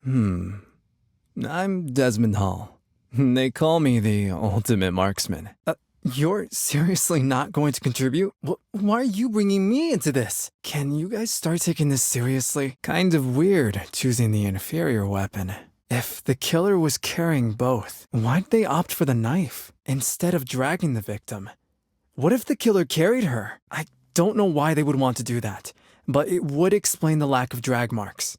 I'm Desmond Hall. They call me the ultimate marksman. You're seriously not going to contribute? Why are you bringing me into this? Can you guys start taking this seriously? Kind of weird choosing the inferior weapon. If the killer was carrying both, why'd they opt for the knife instead of dragging the victim? What if the killer carried her? I don't know why they would want to do that, but it would explain the lack of drag marks.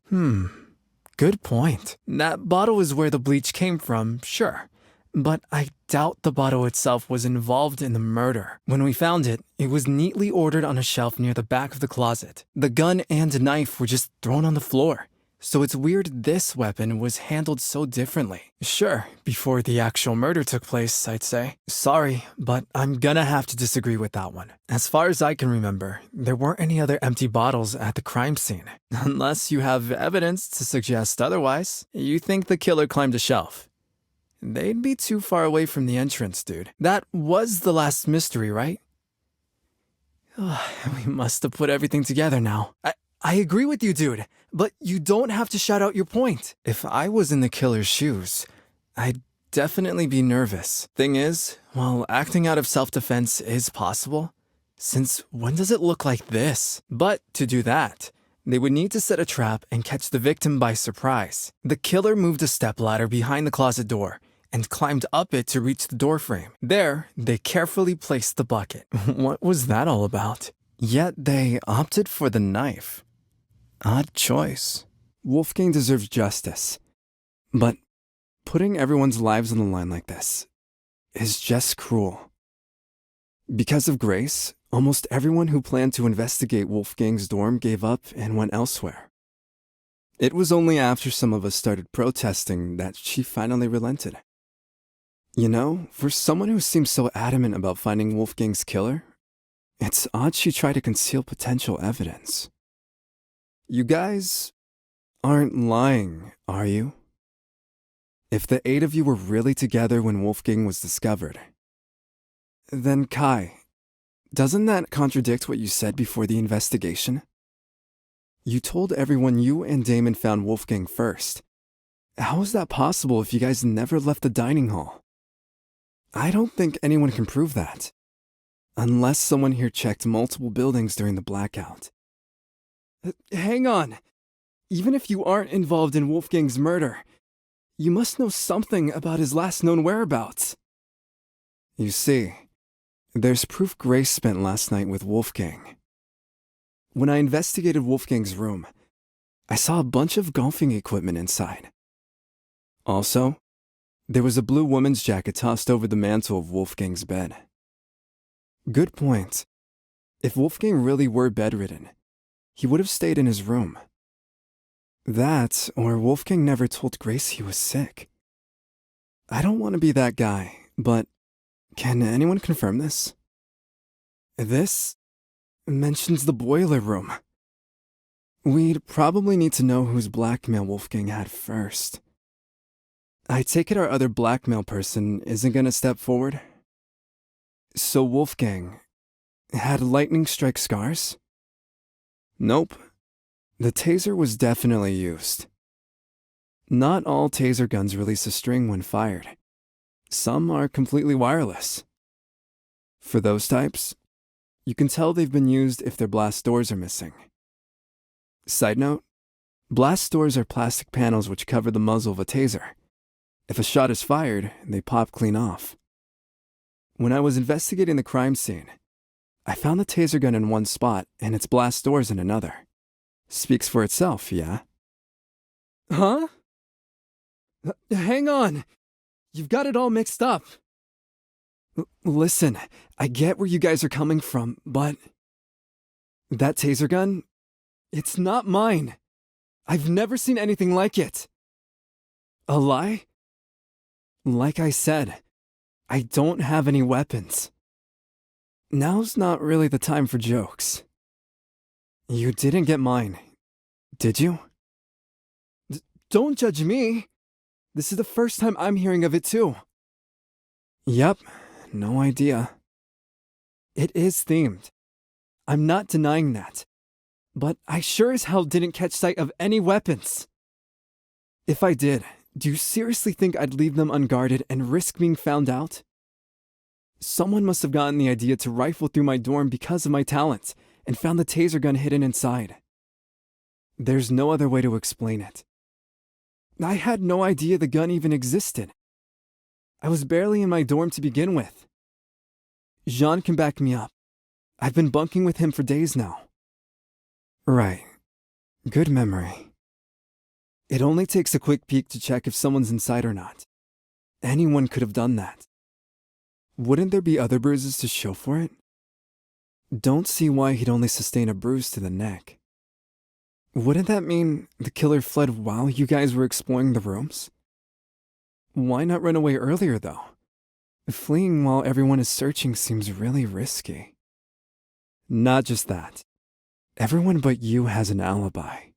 Good point. That bottle is where the bleach came from, sure. But I doubt the bottle itself was involved in the murder. When we found it, it was neatly ordered on a shelf near the back of the closet. The gun and knife were just thrown on the floor. So it's weird this weapon was handled so differently. Sure, before the actual murder took place, I'd say. Sorry, but I'm gonna have to disagree with that one. As far as I can remember, there weren't any other empty bottles at the crime scene. Unless you have evidence to suggest otherwise. You think the killer climbed a shelf? They'd be too far away from the entrance, dude. That was the last mystery, right? We must have put everything together now. I agree with you, dude, but you don't have to shout out your point. If I was in the killer's shoes, I'd definitely be nervous. Thing is, while acting out of self-defense is possible, since when does it look like this? But to do that, they would need to set a trap and catch the victim by surprise. The killer moved a stepladder behind the closet door and climbed up it to reach the doorframe. There, they carefully placed the bucket. What was that all about? Yet they opted for the knife. Odd choice. Wolfgang deserves justice. But putting everyone's lives on the line like this is just cruel. Because of Grace, almost everyone who planned to investigate Wolfgang's dorm gave up and went elsewhere. It was only after some of us started protesting that she finally relented. You know, for someone who seems so adamant about finding Wolfgang's killer, it's odd she tried to conceal potential evidence. You guys aren't lying, are you? If the 8 of you were really together when Wolfgang was discovered, then Kai, doesn't that contradict what you said before the investigation? You told everyone you and Damon found Wolfgang first. How is that possible if you guys never left the dining hall? I don't think anyone can prove that, unless someone here checked multiple buildings during the blackout. Hang on. Even if you aren't involved in Wolfgang's murder, you must know something about his last known whereabouts. You see, there's proof Grace spent last night with Wolfgang. When I investigated Wolfgang's room, I saw a bunch of golfing equipment inside. Also, there was a blue woman's jacket tossed over the mantel of Wolfgang's bed. Good point. If Wolfgang really were bedridden, he would have stayed in his room. That, or Wolfgang never told Grace he was sick. I don't want to be that guy, but can anyone confirm this? This mentions the boiler room. We'd probably need to know whose blackmail Wolfgang had first. I take it our other blackmail person isn't gonna step forward? So Wolfgang had lightning strike scars? Nope. The taser was definitely used. Not all taser guns release a string when fired. Some are completely wireless. For those types, you can tell they've been used if their blast doors are missing. Side note, blast doors are plastic panels which cover the muzzle of a taser. If a shot is fired, they pop clean off. When I was investigating the crime scene, I found the taser gun in one spot and its blast doors in another. Speaks for itself, yeah? Huh? Hang on! You've got it all mixed up. Listen, I get where you guys are coming from, but that taser gun, it's not mine. I've never seen anything like it. A lie? Like I said, I don't have any weapons. Now's not really the time for jokes. You didn't get mine, did you? Don't judge me. This is the first time I'm hearing of it too. Yep, no idea. It is themed. I'm not denying that. But I sure as hell didn't catch sight of any weapons. If I did, do you seriously think I'd leave them unguarded and risk being found out? Someone must have gotten the idea to rifle through my dorm because of my talent and found the taser gun hidden inside. There's no other way to explain it. I had no idea the gun even existed. I was barely in my dorm to begin with. Jean can back me up. I've been bunking with him for days now. Right. Good memory. It only takes a quick peek to check if someone's inside or not. Anyone could have done that. Wouldn't there be other bruises to show for it? Don't see why he'd only sustain a bruise to the neck. Wouldn't that mean the killer fled while you guys were exploring the rooms? Why not run away earlier, though? Fleeing while everyone is searching seems really risky. Not just that. Everyone but you has an alibi.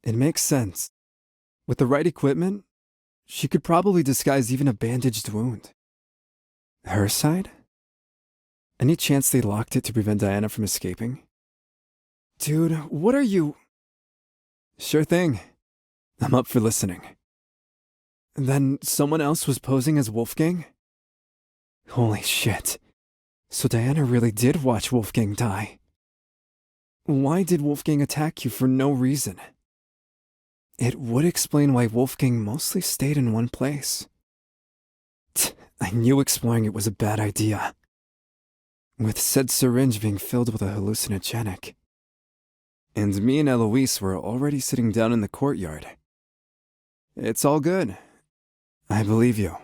It makes sense. With the right equipment, she could probably disguise even a bandaged wound. Her side? Any chance they locked it to prevent Diana from escaping? Dude, what are you... Sure thing. I'm up for listening. Then someone else was posing as Wolfgang? Holy shit. So Diana really did watch Wolfgang die. Why did Wolfgang attack you for no reason? It would explain why Wolfgang mostly stayed in one place. I knew exploring it was a bad idea. With said syringe being filled with a hallucinogenic. And me and Eloise were already sitting down in the courtyard. It's all good. I believe you.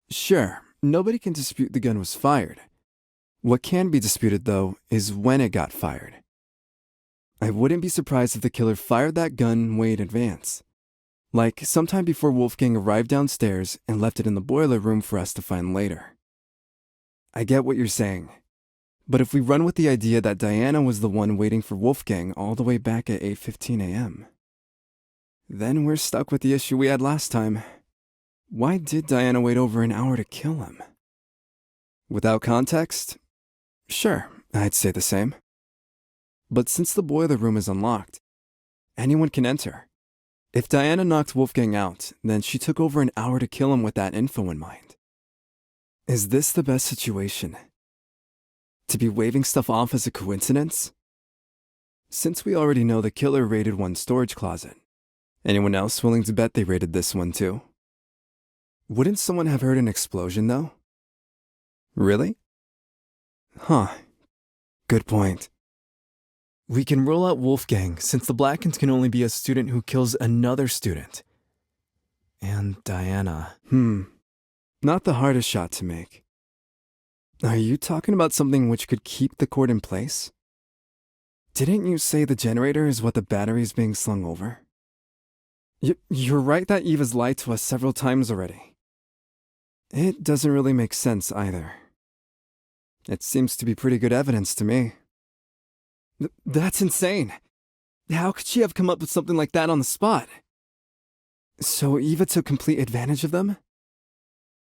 Sure, nobody can dispute the gun was fired. What can be disputed, though, is when it got fired. I wouldn't be surprised if the killer fired that gun way in advance. Like sometime before Wolfgang arrived downstairs and left it in the boiler room for us to find later. I get what you're saying. But if we run with the idea that Diana was the one waiting for Wolfgang all the way back at 8:15 a.m., then we're stuck with the issue we had last time. Why did Diana wait over an hour to kill him? Without context? Sure, I'd say the same. But since the boiler room is unlocked, anyone can enter. If Diana knocked Wolfgang out, then she took over an hour to kill him with that info in mind. Is this the best situation? To be waving stuff off as a coincidence? Since we already know the killer raided one storage closet, anyone else willing to bet they raided this one too? Wouldn't someone have heard an explosion though? Really? Huh. Good point. We can rule out Wolfgang since the Blackens can only be a student who kills another student. And Diana. Not the hardest shot to make. Are you talking about something which could keep the cord in place? Didn't you say the generator is what the battery is being slung over? You're right that Eva's lied to us several times already. It doesn't really make sense either. It seems to be pretty good evidence to me. That's insane. How could she have come up with something like that on the spot? So Eva took complete advantage of them?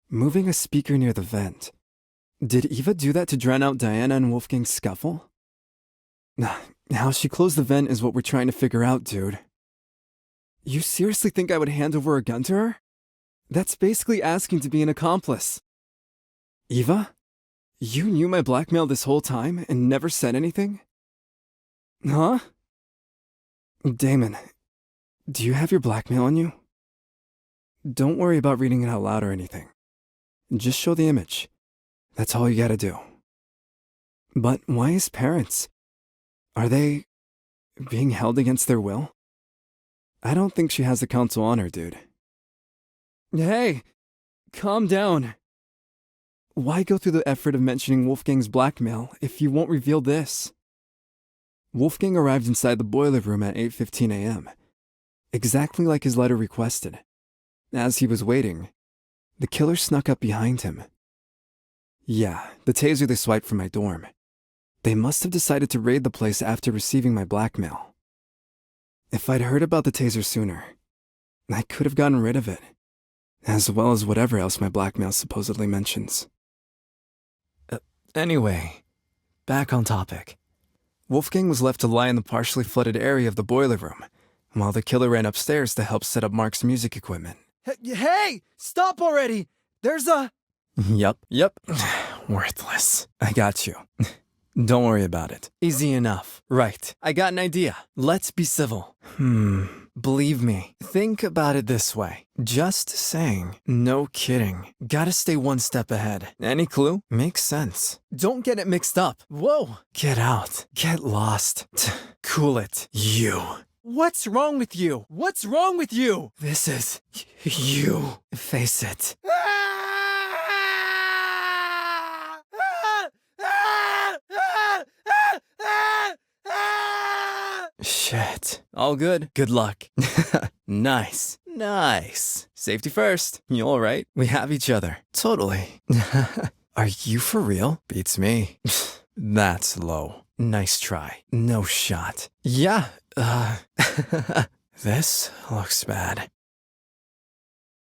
Moving a speaker near the vent. Did Eva do that to drown out Diana and Wolfgang's scuffle? How she closed the vent is what we're trying to figure out, dude. You seriously think I would hand over a gun to her? That's basically asking to be an accomplice. Eva? You knew my blackmail this whole time and never said anything? Huh? Damon, do you have your blackmail on you? Don't worry about reading it out loud or anything. Just show the image. That's all you gotta do. But why his parents? Are they being held against their will? I don't think she has the council on her, dude. Hey, calm down. Why go through the effort of mentioning Wolfgang's blackmail if you won't reveal this? Wolfgang arrived inside the boiler room at 8:15 a.m., exactly like his letter requested. As he was waiting, the killer snuck up behind him. Yeah, the taser they swiped from my dorm. They must have decided to raid the place after receiving my blackmail. If I'd heard about the taser sooner, I could have gotten rid of it, as well as whatever else my blackmail supposedly mentions. Anyway, back on topic. Wolfgang was left to lie in the partially flooded area of the boiler room, while the killer ran upstairs to help set up Mark's music equipment. Hey! Stop already! There's a... Yep. Worthless. I got you. Don't worry about it. Easy enough. Right. I got an idea. Let's be civil. Believe me. Think about it this way. Just saying. No kidding. Gotta stay one step ahead. Any clue? Makes sense. Don't get it mixed up. Whoa. Get out. Get lost. Cool it. You. What's wrong with you? What's wrong with you? This is... you. Face it. Shit. All good. Good luck. Nice. Safety first. You all right? We have each other. Totally. Are you for real? Beats me. That's low. Nice try. No shot. Yeah. This looks bad.